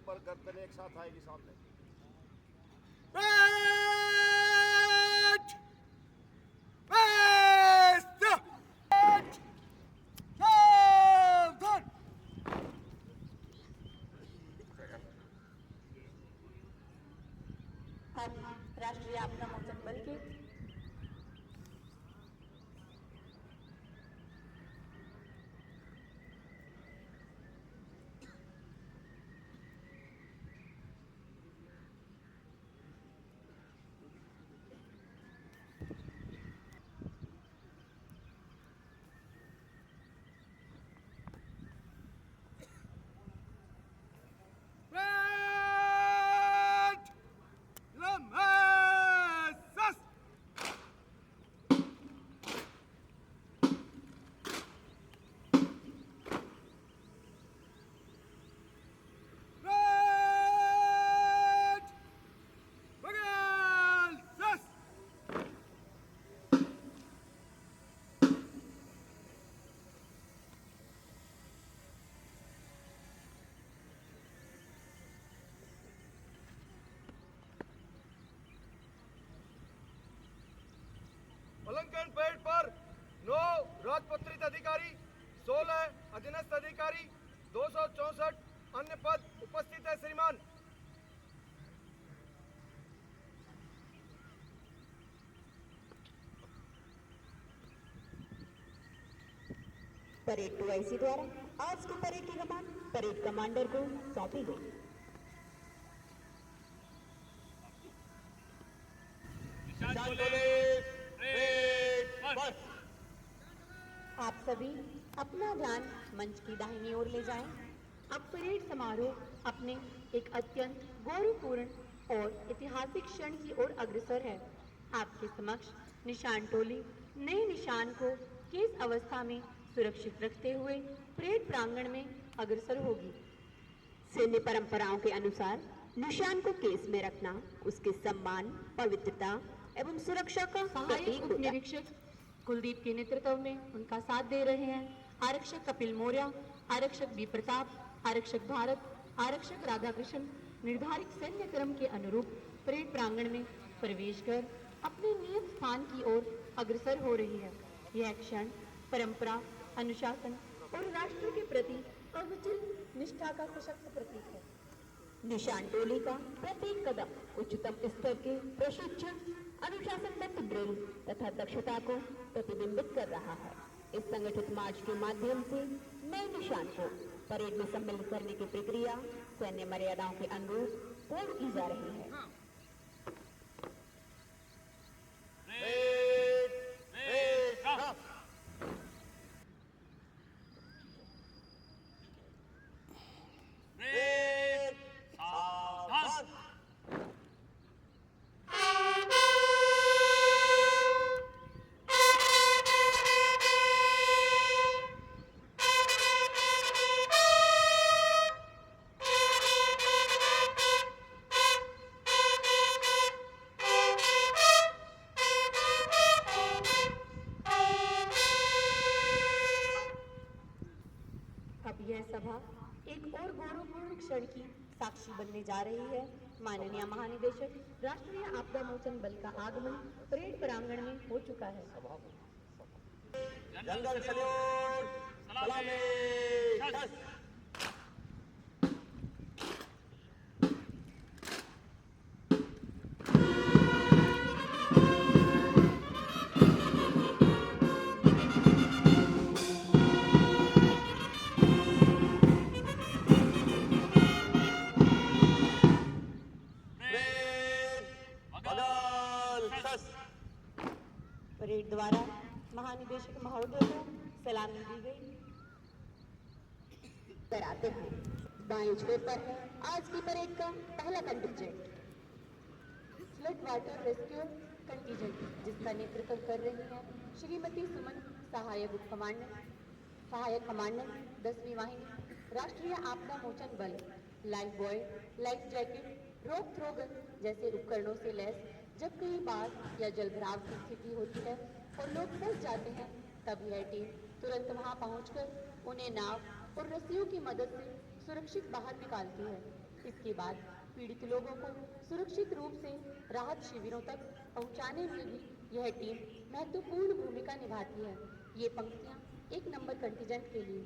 पर गर्दन एक साथ आएगी सामने। हम राष्ट्रीय आपदा मोचन बल के अलंकरण पेड़ पर 9 राजपत्रित अधिकारी, 16 अधीनस्थ अधिकारी, 264 अन्य पद उपस्थित है श्रीमान। परेड 2IC द्वारा आज की परेड की कमान परेड कमांडर को सौंपी गई। आप सभी अपना ध्यान मंच की दाहिनी ओर ले जाएं। अब परेड समारोह अपने एक अत्यंत गौरवपूर्ण और ऐतिहासिक क्षण की ओर अग्रसर है। आपके समक्ष निशान टोली नए निशान को केस अवस्था में सुरक्षित रखते हुए परेड प्रांगण में अग्रसर होगी। सैन्य परंपराओं के अनुसार निशान को केस में रखना उसके सम्मान, पवित्रता एवं सुरक्षा का प्रतीक होता है। निरीक्षक कुलदीप के नेतृत्व में उनका साथ दे रहे हैं आरक्षक कपिल मौर्य, आरक्षक बी प्रताप, आरक्षक भारत, आरक्षक राधाकृष्ण निर्धारित सैन्य क्रम के अनुरूप परेड प्रांगण में प्रवेश कर अपने नियत स्थान की ओर अग्रसर हो रही है। यह क्षण परंपरा, अनुशासन और राष्ट्र के प्रति अविचल निष्ठा का सशक्त प्रतीक है। निशान टोली का प्रत्येक कदम उच्चतम स्तर के प्रशिक्षण, अनुशासनबद्ध ड्रिल तथा दक्षता को प्रतिबिंबित कर रहा है। इस संगठित मार्च के माध्यम से नए निशान को परेड में सम्मिलित करने की प्रक्रिया सैन्य मर्यादाओं के अनुरूप पूर्ण की जा रही है। अब यह सभा एक और गौरवपूर्ण क्षण की साक्षी बनने जा रही है। माननीय महानिदेशक राष्ट्रीय आपदा मोचन बल का आगमन परेड प्रांगण में हो चुका है। जंगल सल्यूट, सलामी, शस्त्र। परेड द्वारा महानिदेशक महोदय को सलामी दी गई। कराते हैं बाएं छोर पर है आज की परेड का पहला contingent, flood water rescue contingent, जिसका नेतृत्व कर रही है श्रीमती सुमन, सहायक कमांडेंट 10वीं वाहिनी राष्ट्रीय आपदा मोचन बल। लाइफ बॉय, लाइफ जैकेट, रोप थ्रो गन जैसे उपकरणों से लैस जब कहीं बाढ़ या जलभराव की स्थिति होती है और लोग फंस जाते हैं, तब यह टीम तुरंत वहां पहुंचकर उन्हें नाव और रस्सियों की मदद से सुरक्षित बाहर निकालती है। इसके बाद पीड़ित लोगों को सुरक्षित रूप से राहत शिविरों तक पहुंचाने में भी यह टीम महत्वपूर्ण भूमिका निभाती है। ये पंक्तियां 1 नंबर कंटीजेंट के लिए।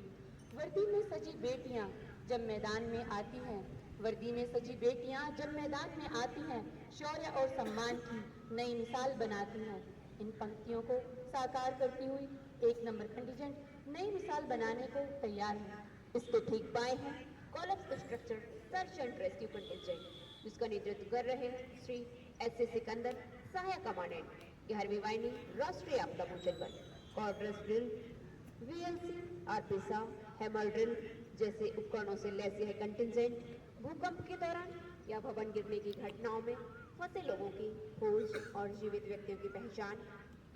वर्दी में सजी बेटियां जब मैदान में आती हैं, वर्दी में सजी बेटियां जब मैदान में आती हैं, शौर्य और सम्मान की नई मिसाल बनाती हैं। इन पंक्तियों को साकार करती हुई 1 नंबर कंटीजेंट नई मिसाल बनाने को तैयार है। इसके ठीक बाएं हैं collapse structure search and rescue contingent, जिसका नेतृत्व कर रहे हैं श्री एस सिकंदर, सहायक कमांडेंट 11वीं वाहिनी राष्ट्रीय Apda Mochan Bal. Cordless drill, VLC, आरपीसा, हैमर ड्रिल जैसे उपकरणों से लैस यह कंटीजेंट भूकंप के दौरान या भवन गिरने की घटनाओं में फंसे लोगों की खोज और जीवित व्यक्तियों की पहचान,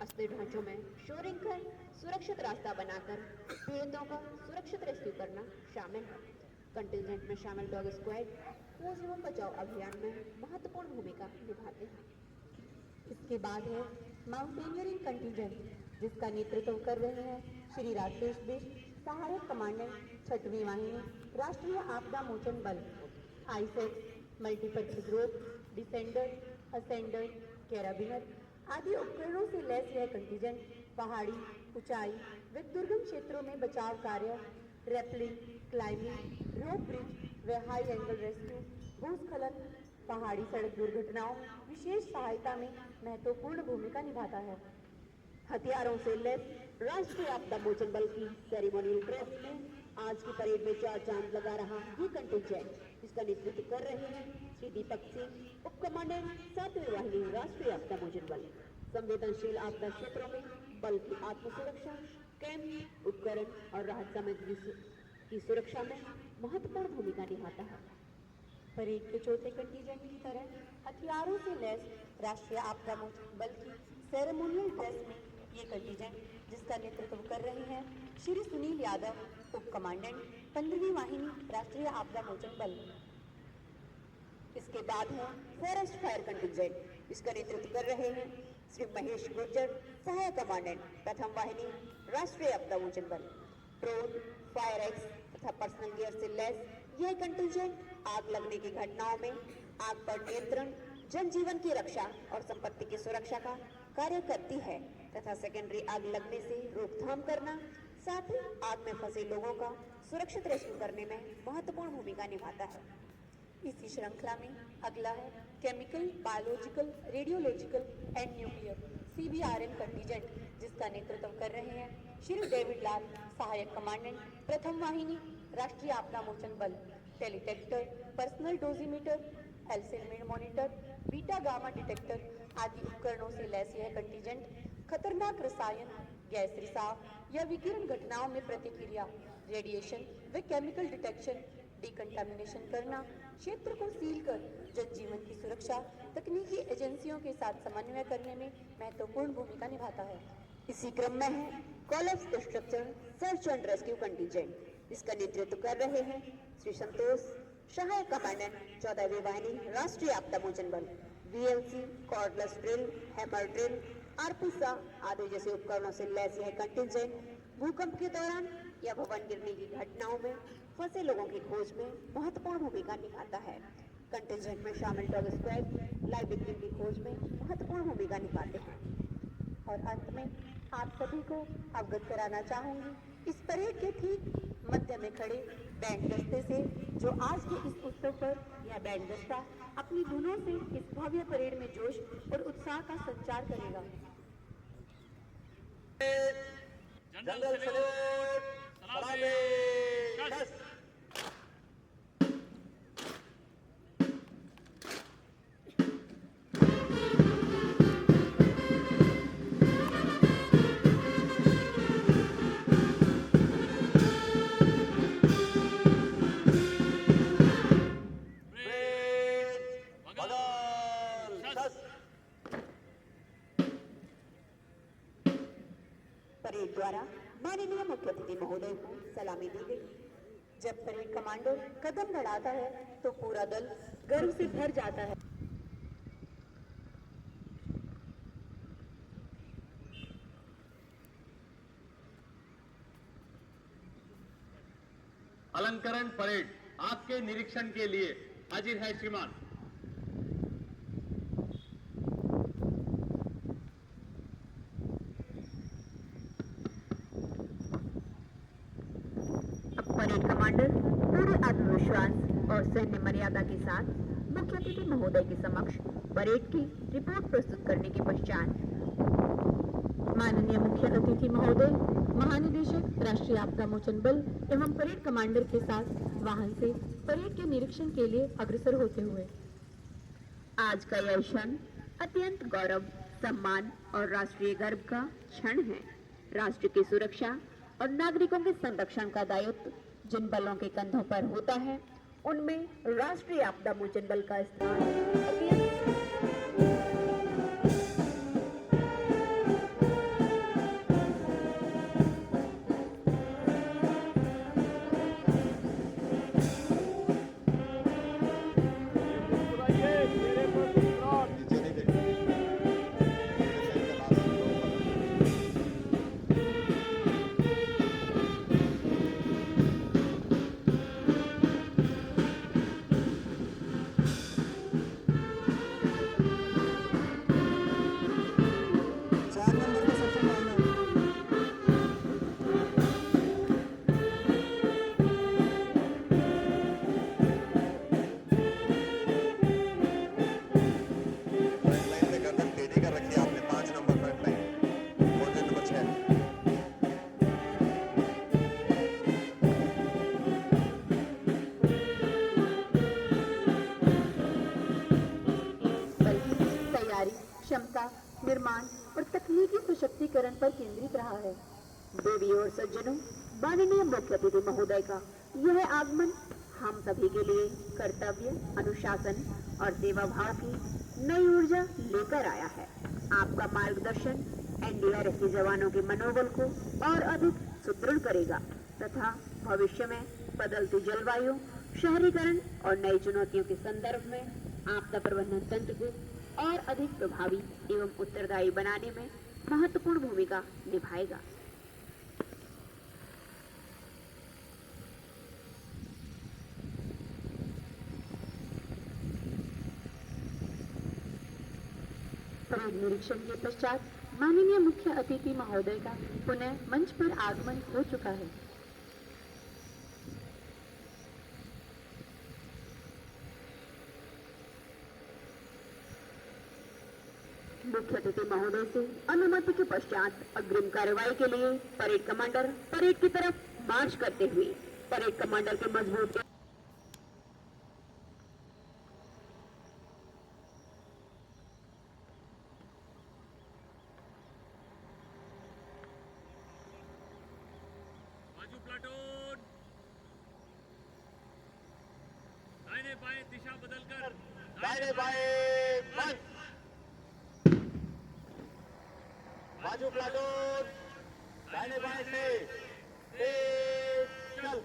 अस्थिर ढांचों में शोरिंग कर सुरक्षित रास्ता बनाकर पीड़ितों का सुरक्षित रेस्क्यू करना शामिल है। कंटीजेंट में शामिल डॉग स्क्वाड खोज एवं बचाव अभियान में महत्वपूर्ण भूमिका निभाते हैं। इसके बाद है माउंटेनियरिंग कंटीजेंट, जिसका नेतृत्व कर रहे हैं श्री राकेश बिष्ट, सहायक कमांडेंट 6वीं वाहिनी राष्ट्रीय आपदा मोचन बल। आईसेक्स, मल्टीपर्पज रोप, डिफेंडर, असेंडर, कैराबिनर आदि उपकरणों से लैस यह कंटीजेंट पहाड़ी, ऊंचाई व दुर्गम क्षेत्रों में बचाव कार्य, रैपलिंग, क्लाइंबिंग, रोप ब्रिज व हाई एंगल रेस्क्यू, भूस्खलन, पहाड़ी सड़क दुर्घटनाओं विशेष सहायता में महत्वपूर्ण भूमिका निभाता है। हथियारों से लैस राष्ट्रीय आपदा मोचन बल की सेरेमोनियल ड्रेस में आज की परेड में 4 चांद लगा रहा ये कंटीजेंट, जिसका नेतृत्व कर रहे हैं श्री दीपक सिंह, उप कमांडेंट 7वीं वाहिनी राष्ट्रीय आपदा मोचन बल। संवेदनशील आपदा क्षेत्रों में बल की आत्मसुरक्षा, कैंप, उपकरण और राहत सामग्री की सुरक्षा में महत्वपूर्ण भूमिका निभाता है। परेड के चौथे कंटीजेंट की तरह हथियारों से लैस राष्ट्रीय आपदा मोचन बल की सेरेमोनियल ड्रेस में ये कंटीजेंट, जिसका नेतृत्व कर रहे हैं श्री सुनील यादव, उप कमांडेंट 15वीं वाहिनी राष्ट्रीय आपदा मोचन बल। इसके बाद है फॉरेस्ट फायर कंटीजेंट, जिसका नेतृत्व कर रहे हैं श्री महेश गुर्जर, सहायक कमांडेंट 1म वाहिनी राष्ट्रीय आपदा मोचन बल। ड्रोन, फायर एक्स तथा पर्सनल गियर से लैस यह कंटीजेंट आग लगने की घटनाओं में आग पर नियंत्रण, जनजीवन की रक्षा और संपत्ति की सुरक्षा का कार्य करती है तथा सेकेंडरी आग लगने से रोकथाम करना, साथ ही आग में फंसे लोगों का सुरक्षित रेस्क्यू करने में महत्वपूर्ण भूमिका निभाता है। इसी श्रृंखला में अगला है chemical, biological, radiological and nuclear CBRN contingent, जिसका नेतृत्व कर रहे हैं श्री डेविड लाल, सहायक कमांडेंट 1म वाहिनी राष्ट्रीय Apda Mochan Bal. Teletector, personal dosimeter, एल्सिलमेड मॉनिटर, बीटा गामा डिटेक्टर आदि उपकरणों से लैस यह कंटीजेंट खतरनाक रसायन, गैस रिसाव या विकिरण घटनाओं में प्रतिक्रिया, रेडिएशन व केमिकल डिटेक्शन, डिकंटामिनेशन करना, क्षेत्र को सील कर जनजीवन की सुरक्षा तकनीकी एजेंसियों के साथ समन्वय करने में महत्वपूर्ण भूमिका निभाता है। इसी क्रम में है collapse structure search and rescue contingent, जिसका नेतृत्व कर रहे हैं श्री संतोष, सहायक कमांडेंट 14वीं वाहिनी राष्ट्रीय Apda Mochan Bal. VLC, cordless drill, hammer drill, आरपीसा आदि जैसे उपकरणों से लैस यह कंटीजेंट भूकंप के दौरान या भवन गिरने की घटनाओं में फंसे लोगों की खोज में महत्वपूर्ण भूमिका निभाता है। कंटीजेंट में शामिल डॉग स्क्वाड लाइव विक्टिम की खोज में महत्वपूर्ण भूमिका निभाते हैं। और अंत में आप सभी को अवगत कराना चाहूंगी इस परेड के ठीक मध्य में खड़े बैंड दस्ते से, जो आज के इस उत्सव पर यह बैंड दस्ता अपनी धुनों से इस भव्य परेड में जोश और उत्साह का संचार करेगा। जनरल सैल्यूट, सलामी, शस। परेड द्वारा माननीय मुख्य अतिथि महोदय को सलामी दी गई। जब परेड कमांडर कदम बढ़ाता है तो पूरा दल गर्व से भर जाता है। अलंकरण परेड आपके निरीक्षण के लिए हाजिर है श्रीमान। परेड कमांडर पूरे आत्मविश्वास और सैन्य मर्यादा के साथ मुख्य अतिथि महोदय के समक्ष परेड की रिपोर्ट प्रस्तुत करने के पश्चात माननीय मुख्य अतिथि महोदय, महानिदेशक राष्ट्रीय आपदा मोचन बल एवं परेड कमांडर के साथ वाहन से परेड के निरीक्षण के लिए अग्रसर होते हुए आज का यह क्षण अत्यंत गौरव, सम्मान और राष्ट्रीय गर्व का क्षण है। राष्ट्र की सुरक्षा और नागरिकों के संरक्षण का दायित्व जिन बलों के कंधों पर होता है, उनमें राष्ट्रीय आपदा मोचन बल का स्थान अत्यंत क्षमता, निर्माण और तकनीकी सशक्तिकरण पर केंद्रित रहा है। देवी और सज्जनों, माननीय मुख्य अतिथि महोदय का यह आगमन हम सभी के लिए कर्तव्य, अनुशासन और सेवा भाव की नई ऊर्जा लेकर आया है। आपका मार्गदर्शन एनडीआरएफ के जवानों के मनोबल को और अधिक सुदृढ़ करेगा तथा भविष्य में बदलती जलवायु, शहरीकरण और नई चुनौतियों के संदर्भ में आपदा प्रबंधन तंत्र को और अधिक प्रभावी एवं उत्तरदायी बनाने में महत्वपूर्ण भूमिका निभाएगा। परेड निरीक्षण के पश्चात माननीय मुख्य अतिथि महोदय का पुनः मंच पर आगमन हो चुका है। मुख्य अतिथि महोदय से अनुमति के पश्चात अग्रिम कार्रवाई के लिए परेड कमांडर परेड की तरफ मार्च करते हुए परेड कमांडर के मजबूत बाजू प्लाटून, दाहिने बाएं दिशा बदलकर दाहिने बाएं बंद। बाजू प्लाटून, दाहिने बाएं से चल।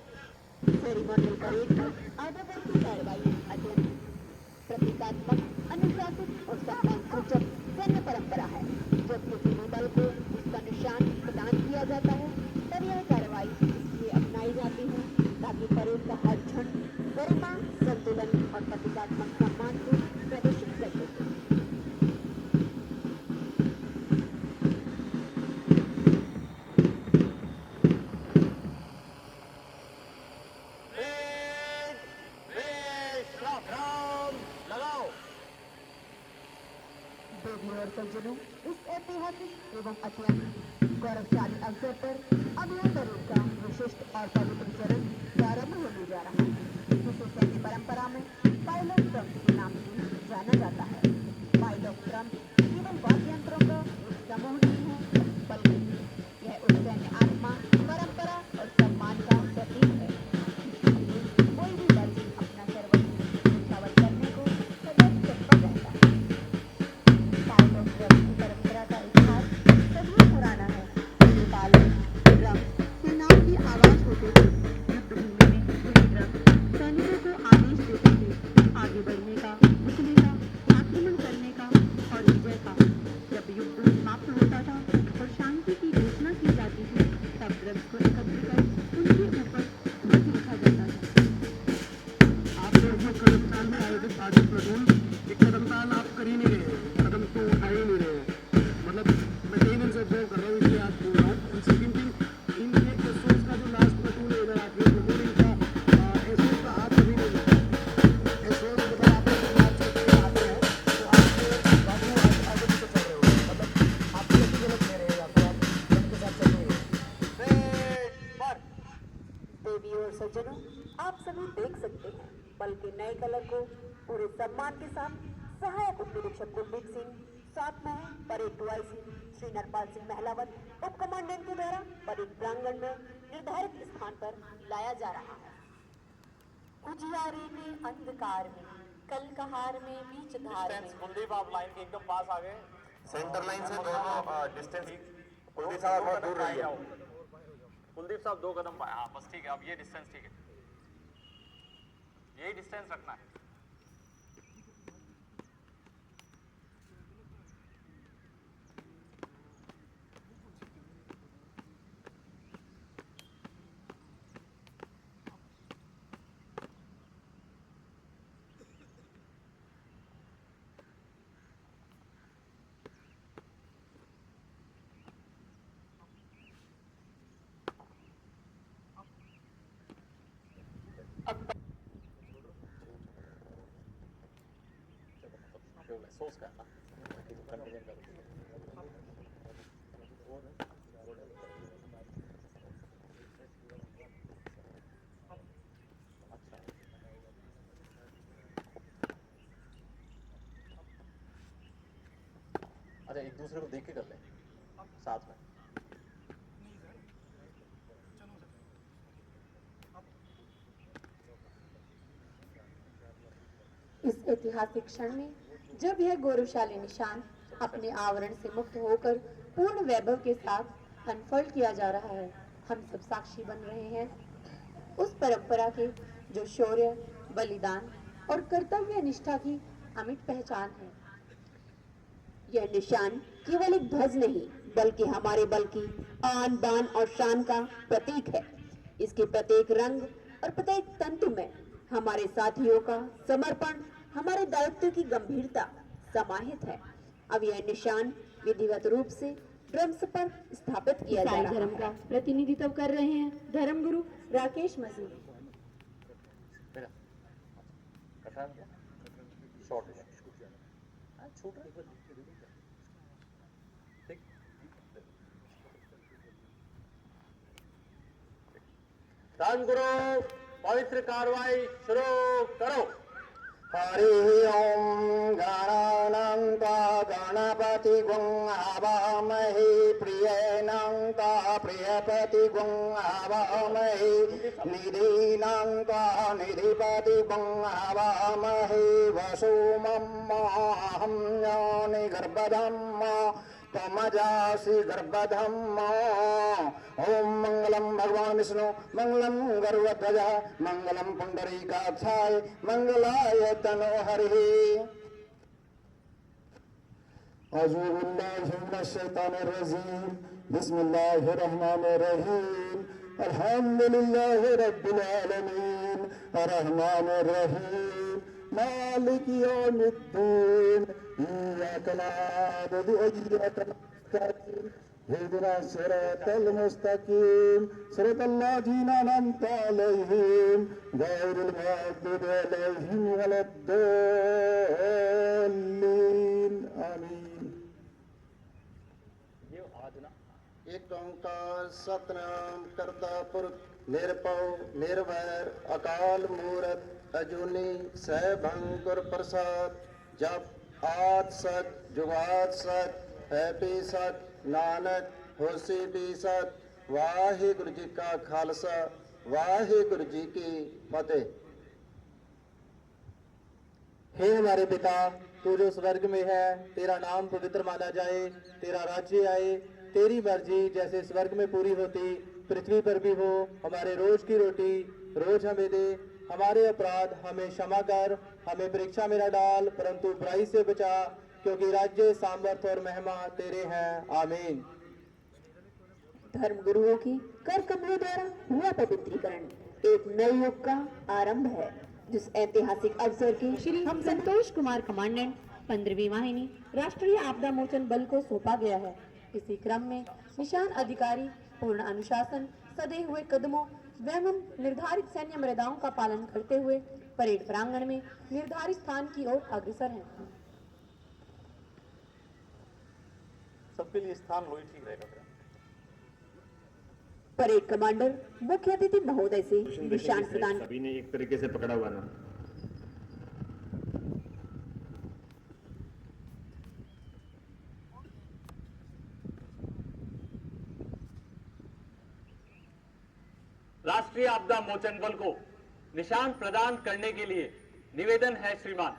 सेरेमोनियल परेड में आगे बढ़ती कार्रवाई अत्यंत प्रतीकात्मक, अनुशासित और सम्मानसूचक सैन्य परंपरा है। जब किसी भी दल को उसका निशान प्रदान किया जाता है, तब यह कार्रवाई इसलिए अपनाई जाती है ताकि परेड का हर क्षण गरिमा, संतुलन और प्रतीकात्मक सम्मान को प्रदर्शित कर सके। और सज्जनों, इस ऐतिहासिक एवं अत्यंत गौरवशाली अवसर पर अभियान परेड का विशिष्ट और पवित्र चरण प्रारंभ होने जा रहा है, जिसे सैन्य परंपरा में पायलट ट्रम्प के नाम से जाना जाता है। पायलट ट्रम्प केवल वाद्य यंत्रों का एक समूह नहीं है, बल्कि यह उस सैन्य आत्मा, परंपरा और सम्मान का प्रतीक है। इसलिए कोई भी दल अपना सर्वोच्च न्यौछावर करने को सदैव तत्पर रहता है। पायलट ड्रम की परंपरा का इतिहास सदियों पुराना है। ये पायलट ड्रम के नाम की आवाज होते थे। युद्ध भूमि में ये ड्रम सैनिकों को आदेश देते थे आगे बढ़ने का, रुकने का, आक्रमण करने का और विजय का। जब युद्ध समाप्त होता था कमल के नए कलर को पूरे सम्मान के साथ सहायक उप निरीक्षक कुलदीप सिंह, साथ में है परेड 2 IC श्री नरपाल सिंह महलावत उप कमांडेंट के द्वारा परेड प्रांगण में निर्धारित स्थान पर लाया जा रहा है। उजियारे में अंधकार में कल कहार में बीच धार में। कुलदीप आप लाइन के एकदम पास आ गए। सेंटर लाइन से दोनों डिस्टेंस कुलदीप साहब बहुत दूर रही है। कुलदीप साहब 2 कदम पाए। हाँ बस ठीक है, अब ये डिस्टेंस ठीक है, यही डिस्टेंस रखना है। सोच का अच्छा, एक दूसरे को देख के कर लें साथ में। इस ऐतिहासिक क्षण में जब यह गौरवशाली निशान अपने आवरण से मुक्त होकर पूर्ण वैभव के साथ अनफोल्ड किया जा रहा है, हम सब साक्षी बन रहे हैं उस परंपरा के जो शौर्य, बलिदान और कर्तव्य निष्ठा की अमिट पहचान है। यह निशान केवल एक ध्वज नहीं बल्कि हमारे बल की आन बान और शान का प्रतीक है। इसके प्रत्येक रंग और प्रत्येक तंतु में हमारे साथियों का समर्पण, हमारे दायित्व की गंभीरता समाहित है। अब यह निशान विधिवत रूप से ड्रम्स पर स्थापित किया जा रहा है। धर्म का प्रतिनिधित्व कर रहे हैं धर्मगुरु राकेश मसीह। धर्मगुरु पवित्र कार्रवाई शुरू करो। हरि ओम गणानां गणपति गुं आवामहे प्रियेणां प्रियपति गुं आवामहे निधीनां निधिपति गुं आवामहे वसुमम्माहं ज्ञानि गर्भधम्मा तमजासि गर्भधम्मा। ओम मंगलम भगवान विष्णु मंगलम गरुड़ध्वज मंगलम पुंडरीकाक्षाय मंगलाय तनोहरि। अऊज़ु बिल्लाहि मिनश शैतानिर रजीम बिस्मिल्लाहिर रहमानिर रहीम अल्हम्दुलिल्लाहि रब्बिल आलमीन अर्रहमानिर रहीम मालिकि यौमिद्दीन इय्याका नअबुदु व इय्याका नस्तईन इहदिना सिरातल मुस्तकीम सिरातल लज़ीना अनअमता अलैहिम गैरिल मग़दूबि अलैहिम वलद्दाल्लीन आमीन। ये आज ना एक ओंकार सतनाम करता पुरख निरपौ निर्वैर अकाल मूरत अजूनी सहभंग गुर प्रसाद। जब आद सत जुगाद सत है भी सत नानक होसी भी सत। वाहिगुरु जी का खालसा वाहिगुरु जी की फतेह। हे हमारे पिता, तू जो स्वर्ग में है, तेरा नाम पवित्र माना जाए, तेरा राज्य आए, तेरी मर्जी जैसे स्वर्ग में पूरी होती पृथ्वी पर भी हो। हमारे रोज की रोटी रोज हमें दे, हमारे अपराध हमें क्षमा कर, हमें परीक्षा में न डाल परंतु बुराई से बचा, क्योंकि राज्य सामर्थ और महिमा तेरे हैं। आमीन। धर्म गुरुओं की कर कमलों द्वारा हुआ पवित्रीकरण एक नए युग का आरंभ है, जिस ऐतिहासिक अवसर की श्री हम संतोष कुमार कमांडेंट 15वीं वाहिनी राष्ट्रीय आपदा मोचन बल को सौंपा गया है। इसी क्रम में निशान अधिकारी पूर्ण अनुशासन, सदे हुए कदमों एवं निर्धारित सैन्य मर्यादाओं का पालन करते हुए परेड प्रांगण में निर्धारित स्थान की ओर अग्रसर हैं। सबके लिए स्थान वही ठीक रहेगा। परेड कमांडर मुख्य अतिथि महोदय से निशान प्रदान। सभी ने एक तरीके से पकड़ा हुआ ना। राष्ट्रीय आपदा मोचन बल को निशान प्रदान करने के लिए निवेदन है श्रीमान।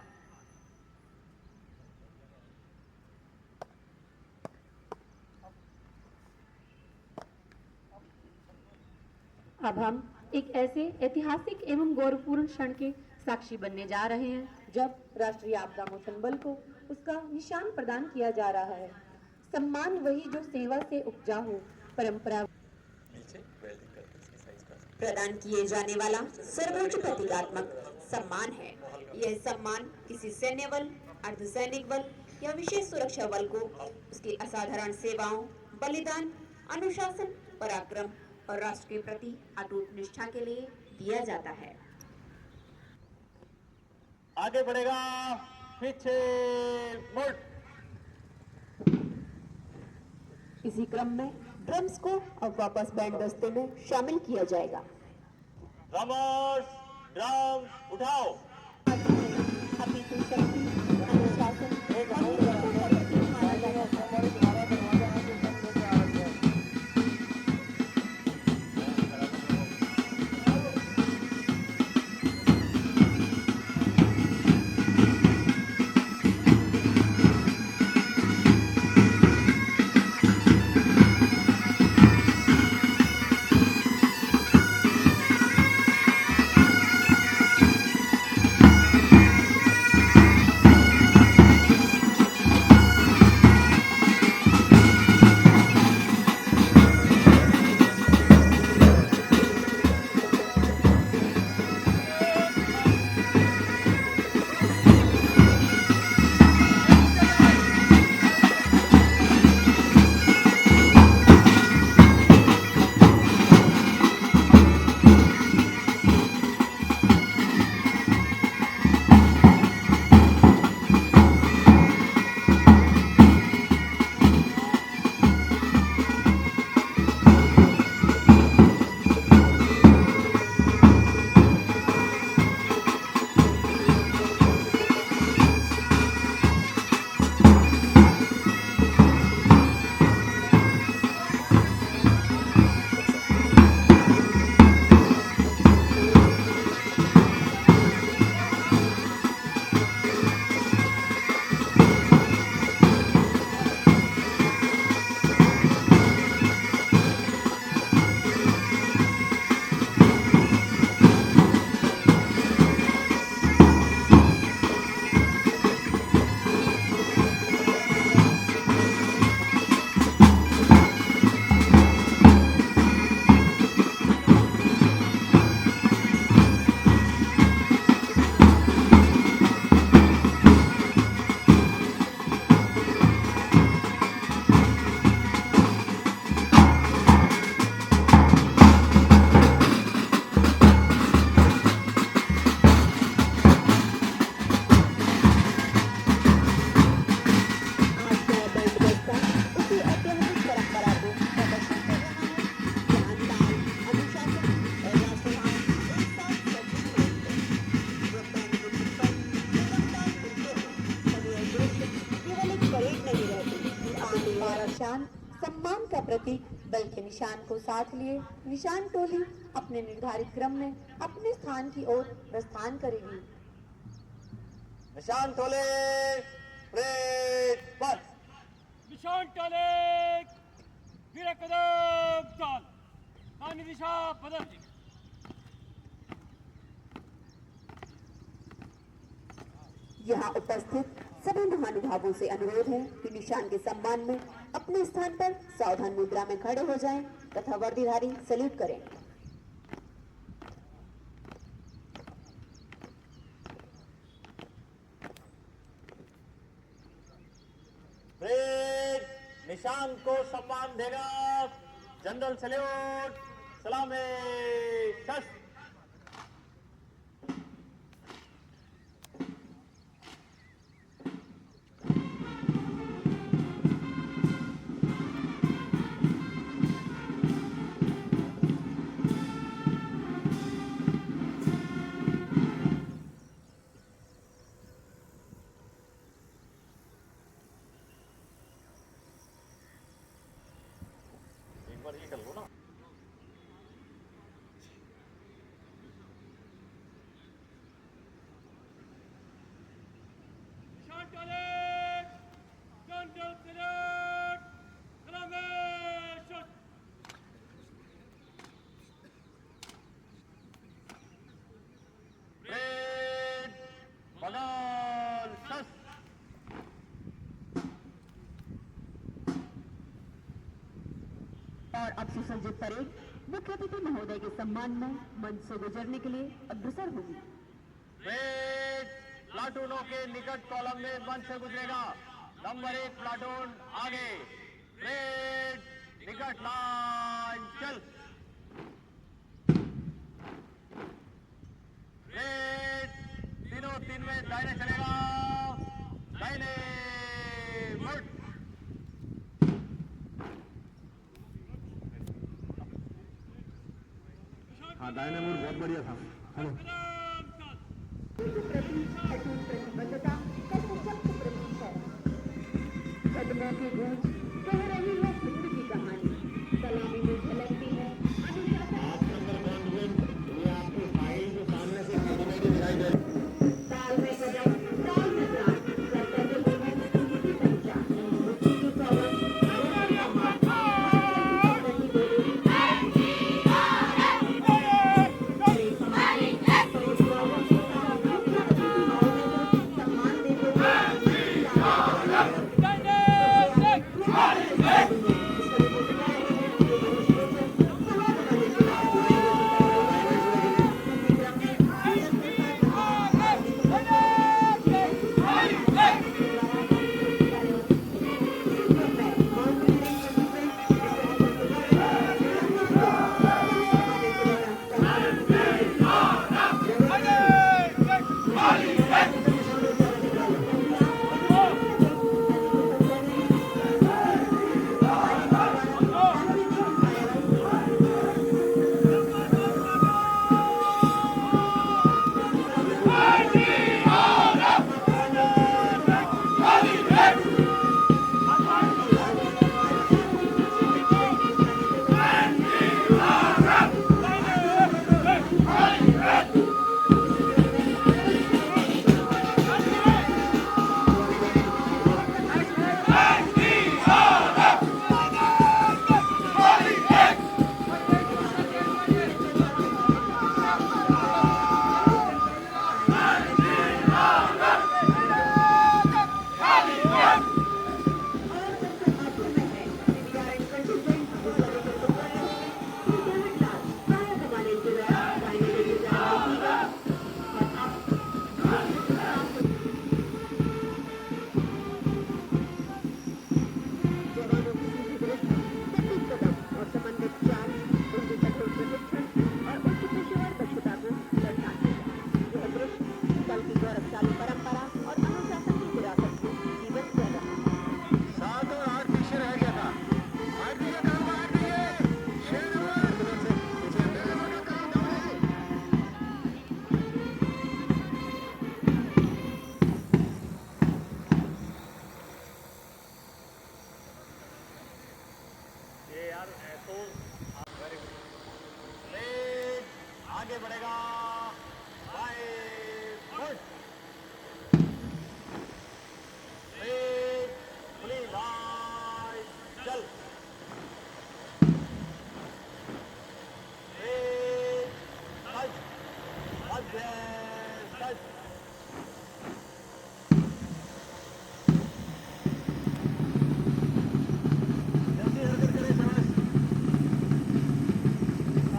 अब हम एक ऐसे ऐतिहासिक एवं गौरवपूर्ण क्षण के साक्षी बनने जा रहे हैं जब राष्ट्रीय आपदा मोचन बल को उसका निशान प्रदान किया जा रहा है। सम्मान वही जो सेवा से उपजा हो, परंपरा प्रदान किए जाने वाला सर्वोच्च प्रतीकात्मक सम्मान है। यह सम्मान किसी सैन्य बल, अर्धसैनिक बल या विशेष सुरक्षा बल को उसकी असाधारण सेवाओं, बलिदान, अनुशासन, पराक्रम और राष्ट्र के प्रति अटूट निष्ठा के लिए दिया जाता है। आगे बढ़ेगा, पीछे मुड़। इसी क्रम में ड्रम्स को अब वापस बैंड दस्ते में शामिल किया जाएगा। ड्रमर्स, ड्रम उठाओ। अपनी शक्ति, अनुशासन और निष्ठा का प्रतीक माना जाता है। सम्मान का प्रतीक बल के निशान को साथ लिए निशान टोली अपने निर्धारित क्रम में अपने स्थान की ओर प्रस्थान करेगी। निशान टोले, परेड पर। निशान टोले, वीर कदम चाल, पानी दिशा बदल दी। यहाँ उपस्थित सभी महानुभावों से अनुरोध है कि निशान के सम्मान में अपने स्थान पर सावधान मुद्रा में खड़े हो जाएं तथा वर्दीधारी सैल्यूट करें। परेड निशान को सम्मान देगा जनरल सैल्यूट, सलामी शस्त्र। और अब सुसज्जित परेड मुख्य अतिथि महोदय के सम्मान में मंच से गुजरने के लिए अग्रसर होगी। परेड प्लाटूनों के निकट कॉलम में मंच से गुजरेगा। नंबर 1 प्लाटून आगे। परेड निकट लाइन चल। परेड तीनों 3 में दाहिने चलेगा। दाहिने मुड़। हाँ दाहिने मुड़ बहुत बढ़िया था। हेलो प्रति अटूट प्रतिबद्धता का सशक्त प्रतीक है। कदमों की गूंज कह रही है हिंद की कहानी। सलामी में झलकती है ताल में कदम ताल में प्राण करते हुए है हिंद की पहचान। मुक्ति की पवन और सम्मान सम्मान देते आगे बढ़ेगा। खुली लाइन चल।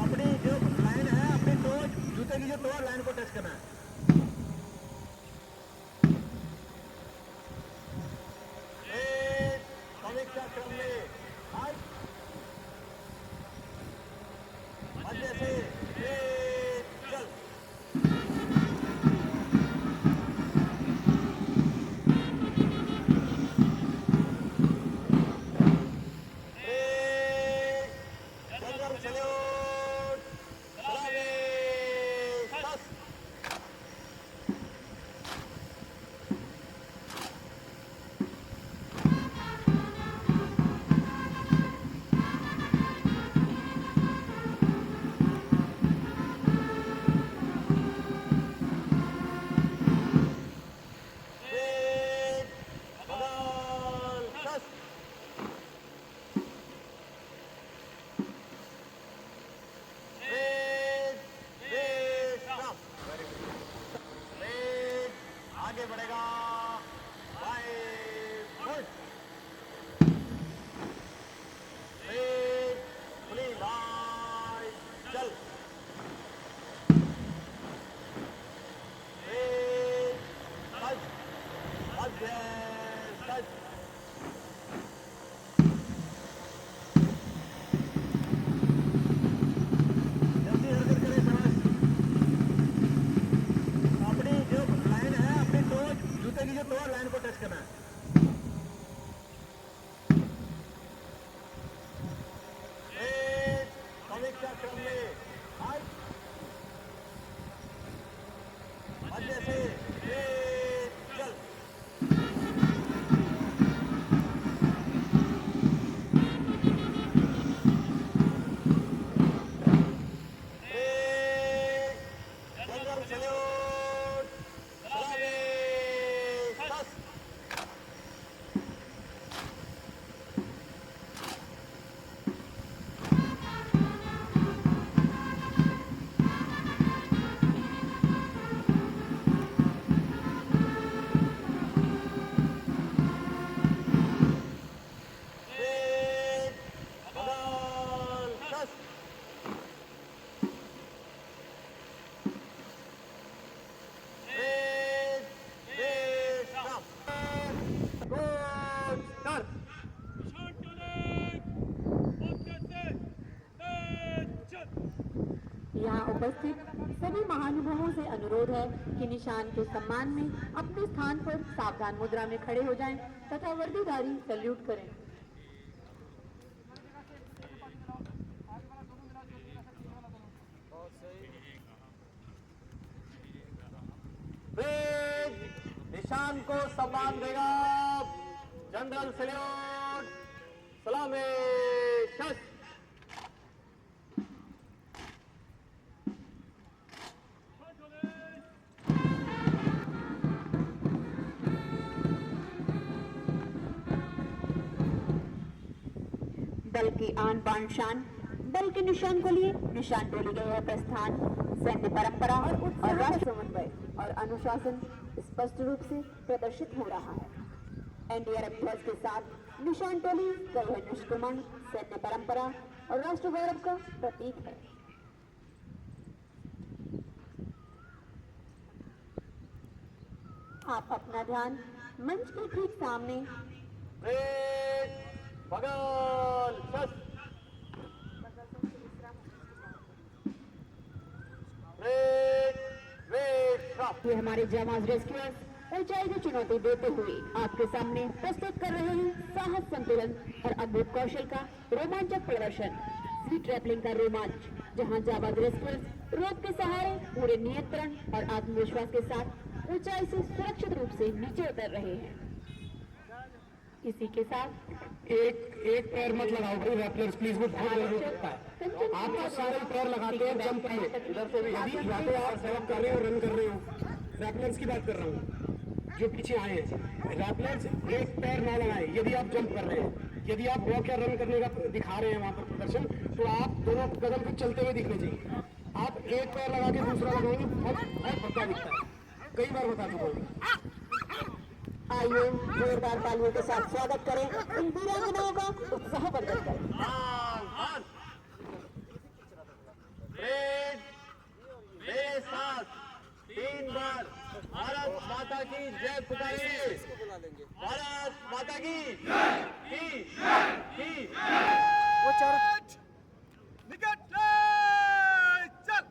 अपनी जो लाइन है अपनी टो जूते की जो टो लाइन को टच करना है। समीक्षा क्रम में मध्य से चल। उपस्थित सभी महानुभावों से अनुरोध है कि निशान के सम्मान में अपने स्थान पर सावधान मुद्रा में खड़े हो जाएं तथा वर्दीधारी सैल्यूट करें। परेड निशान को सम्मान देगा जनरल सैल्यूट सलामी शस्त्र। दल की आन बान शान, दल के निशान को लिए निशान टोली का यह प्रस्थान सैन्य परंपरा और राष्ट्र समन्वय और अनुशासन स्पष्ट रूप से प्रदर्शित हो रहा है। एनडीआरएफ ध्वज के साथ निशान टोली का यह निष्क्रमण सैन्य परंपरा और राष्ट्र गौरव का प्रतीक है। आप अपना ध्यान मंच के ठीक सामने परेड बगल शस्त्र। परेड वेट श्राप। ये हमारे जाबाज रेस्क्यूअर्स ऊंचाई को चुनौती देते हुए आपके सामने प्रस्तुत कर रहे हैं साहस, संतुलन और अद्भुत कौशल का रोमांचक प्रदर्शन सी ट्रैपलिंग का रोमांच, जहां जाबाज रेस्क्यूअर्स रोप के सहारे पूरे नियंत्रण और आत्मविश्वास के साथ ऊंचाई से सुरक्षित रूप से नीचे उतर रहे हैं। इसी के साथ एक पैर मत लगाओ भाई रैपलर्स प्लीज, वो बहुत जरूरी होता है। आप तो सारे पैर लगाते हैं जंप कर यदि या तो आप जंप कर रहे हो रन कर रहे हो, रैपलर्स की बात कर रहा हूँ जो पीछे आए हैं। रैपलर्स एक पैर ना लगाए यदि आप जंप कर रहे हैं, यदि आप वॉक या रन करने का दिखा रहे हैं वहां पर प्रदर्शन, तो आप दोनों कदम पे चलते हुए दिखने चाहिए। आप एक पैर लगा के दूसरा लगाएंगे बहुत बहुत भद्दा दिखता है, कई बार बता चुका हूँ। आइए जोरदार तालियों के साथ स्वागत करें इन वीरांगनाओं का उत्साहवर्धन करें। परेड मेरे साथ 3 बार भारत माता की जय पुकारिए। भारत माता की निकट चल।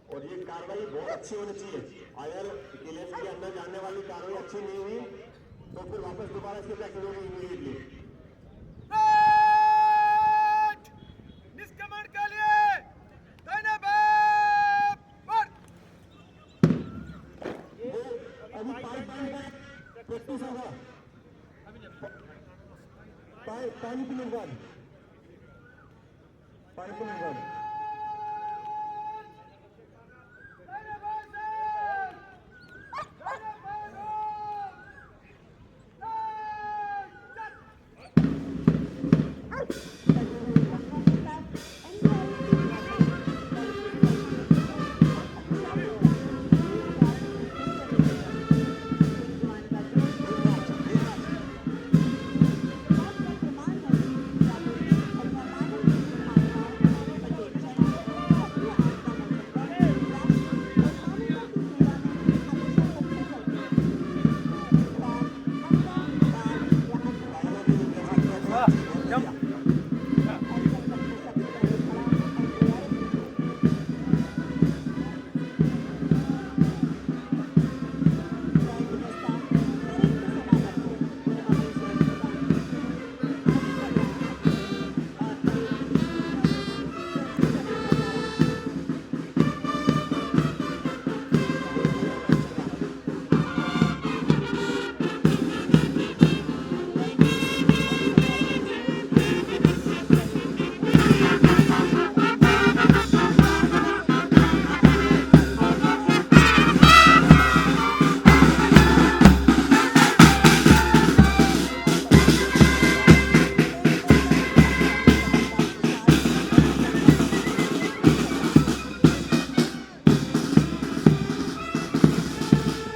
और ये कार्रवाई बहुत अच्छी होनी चाहिए। अगर किलेज के अंदर जाने वाली कार्रवाई अच्छी नहीं हुई तो फिर वापस दोबारा इसकी प्रैक्टिस होगी इमीडिएटली। निष्क्रमण के लिए दाहिने बाएं वो अभी पानी का प्रैक्टिस होगा। पानी पीने के बाद